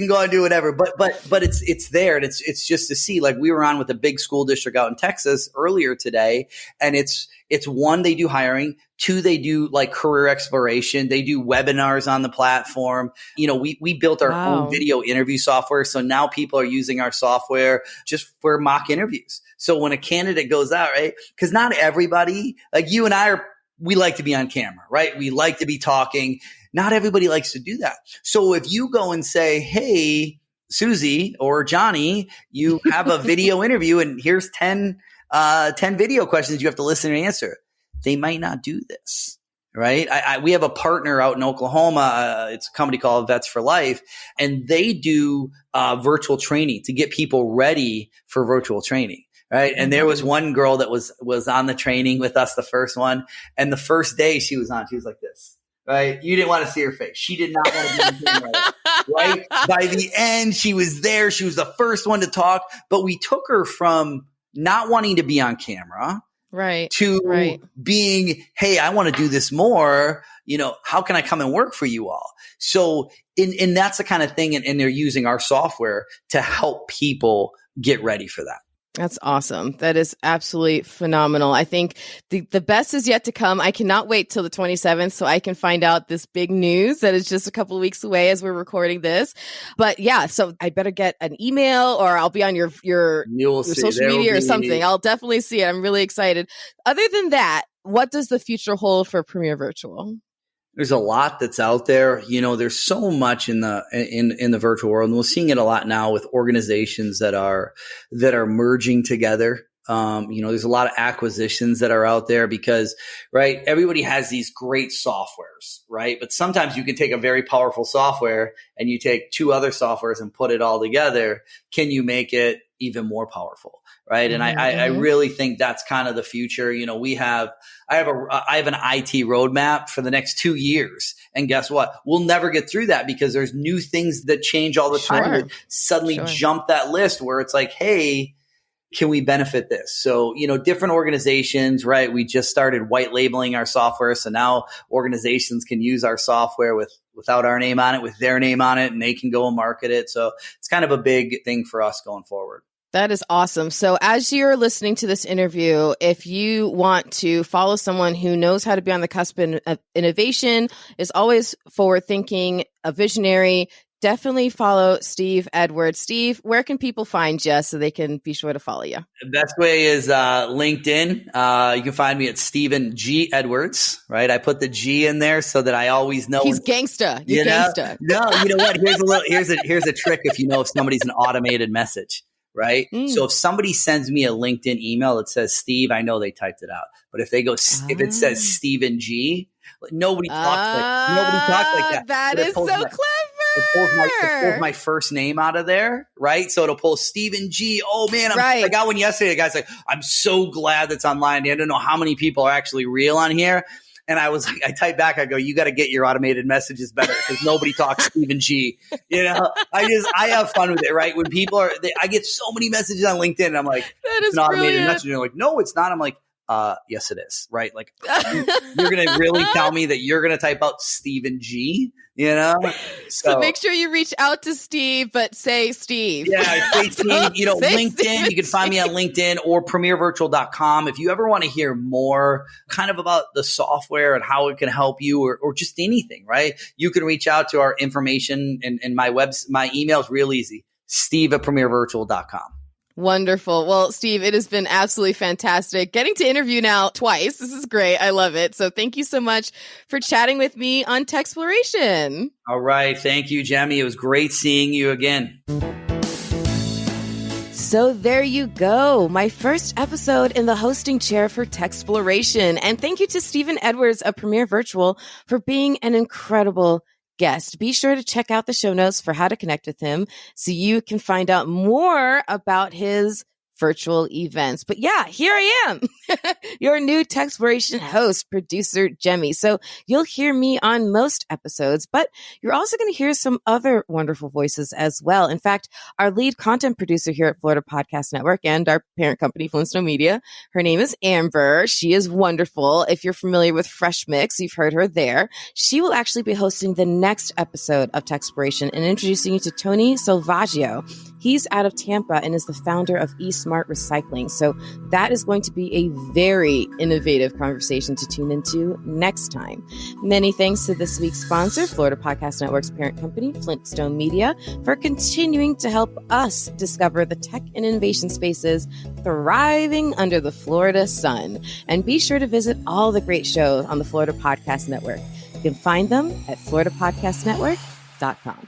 go and do whatever. But it's there, and it's just to see. Like, we were on with a big school district out in Texas earlier today, and it's one, they do hiring. Two, they do like career exploration. They do webinars on the platform. We built our own video interview software. So now people are using our software just for mock interviews. So when a candidate goes out, right? Because not everybody, like you and I, we like to be on camera, right? We like to be talking. Not everybody likes to do that. So if you go and say, hey, Susie or Johnny, you have a video interview, and here's 10 video questions you have to listen and answer. They might not do this, right? We have a partner out in Oklahoma. It's a company called Vets for Life, and they do virtual training to get people ready for virtual training, right? And there was one girl that was on the training with us, the first one, and the first day she was on, she was like this. right? You didn't want to see her face. She did not want to be on camera, right? By the end, she was there. She was the first one to talk, but we took her from not wanting to be on camera to being, hey, I want to do this more. How can I come and work for you all? So, and that's the kind of thing, and they're using our software to help people get ready for that. That's awesome. That is absolutely phenomenal. I think the best is yet to come. I cannot wait till the 27th so I can find out this big news that is just a couple of weeks away as we're recording this. But yeah, so I better get an email, or I'll be on your social media or something. I'll definitely see it. I'm really excited. Other than that, what does the future hold for Premier Virtual? There's a lot that's out there. There's so much in the virtual world, and we're seeing it a lot now with organizations that are merging together. There's a lot of acquisitions that are out there because, right, everybody has these great softwares, right? But sometimes you can take a very powerful software and you take two other softwares and put it all together. Can you make it even more powerful? Right. And I really think that's kind of the future. I have an IT roadmap for the next 2 years. And guess what? We'll never get through that because there's new things that change all the time that suddenly jump that list where it's like, hey, can we benefit this? So, different organizations, right? We just started white labeling our software. So now organizations can use our software without our name on it, with their name on it, and they can go and market it. So it's kind of a big thing for us going forward. That is awesome. So as you're listening to this interview, if you want to follow someone who knows how to be on the cusp of innovation, is always forward thinking, a visionary, definitely follow Steve Edwards. Steve, where can people find you so they can be sure to follow you? The best way is LinkedIn. You can find me at Stephen G. Edwards, right? I put the G in there so that I always know. He's gangsta. You're gangsta. No, you know what? Here's a trick if somebody's an automated message. Right. So if somebody sends me a LinkedIn email that says Steve, I know they typed it out. But if if it says Stephen G, nobody talks like that. That is so clever. It pulls my first name out of there, right? So it'll pull Stephen G. Oh man, I got one yesterday. The guy's like, I'm so glad that's online. I don't know how many people are actually real on here. And I was like, I typed back, I go, you got to get your automated messages better because nobody talks Stephen G. I have fun with it, right? When people I get so many messages on LinkedIn and I'm like, that is an automated brilliant. message. And they're like, no, it's not. I'm like, yes, it is. Right. Like you're going to really tell me that you're going to type out Stephen G, So make sure you reach out to Steve, but say Steve. Yeah. Say Steve, LinkedIn, Steve. You can find me on LinkedIn or premiervirtual.com. If you ever want to hear more kind of about the software and how it can help you or just anything, right? You can reach out to our information and my email is real easy. Steve@premiervirtual.com. Wonderful. Well, Steve, it has been absolutely fantastic getting to interview now twice. This is great. I love it. So thank you so much for chatting with me on TECHxploration. All right. Thank you, Jemmy. It was great seeing you again. So there you go. My first episode in the hosting chair for TECHxploration. And thank you to Stephen Edwards of Premier Virtual for being an incredible guest. Be sure to check out the show notes for how to connect with him so you can find out more about his virtual events. But yeah, here I am, your new TECHxploration host, Producer Jemmy. So you'll hear me on most episodes, but you're also going to hear some other wonderful voices as well. In fact, our lead content producer here at Florida Podcast Network and our parent company, Flintstone Media, her name is Amber. She is wonderful. If you're familiar with Fresh Mix, you've heard her there. She will actually be hosting the next episode of TECHxploration and introducing you to Tony Salvaggio. He's out of Tampa and is the founder of eSmart Recycling. So that is going to be a very innovative conversation to tune into next time. Many thanks to this week's sponsor, Florida Podcast Network's parent company, Flintstone Media, for continuing to help us discover the tech and innovation spaces thriving under the Florida sun. And be sure to visit all the great shows on the Florida Podcast Network. You can find them at floridapodcastnetwork.com.